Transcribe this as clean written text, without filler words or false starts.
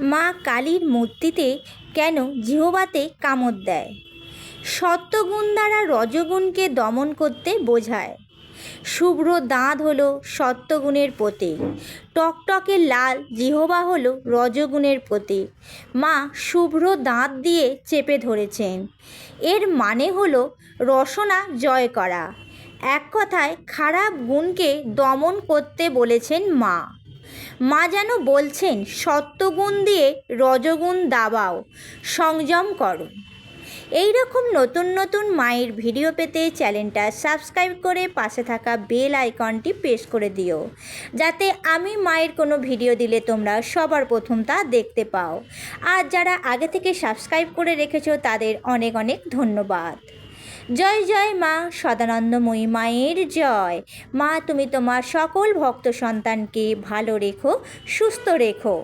মা কালীর মূর্তিতে কেন জিহ্বাতে কামড় দেয়? সত্ত্বগুণ দ্বারা রজগুণকে দমন করতে বোঝায়। শুভ্র দাঁত হলো সত্ত্বগুণের প্রতীক। টকটকে লাল জিহ্বা হলো রজগুণের প্রতীক। মা শুভ্র দাঁত দিয়ে চেপে ধরেছেন। এর মানে হলো রসনা জয় করা। এক কথায় খারাপ গুণকে দমন করতে বলেছেন মা। মা যেন বলছেন সত্ত্বগুণ দিয়ে রজগুণ দাবাও, সংযম করো। এই রকম নতুন নতুন মায়ের ভিডিও পেতে চ্যানেলটা সাবস্ক্রাইব করে পাশে থাকা বেল আইকনটি প্রেস করে দিও, যাতে আমি মায়ের কোনো ভিডিও দিলে তোমরা সবার প্রথম তা দেখতে পাও। আর যারা আগে থেকে সাবস্ক্রাইব করে রেখেছো তাদের অনেক অনেক ধন্যবাদ। জয় জয় মা সদানন্দময়ী মায়ের জয়। মা তুমি তোমার সকল ভক্ত সন্তানকে ভালো রেখো, সুস্থ রেখো।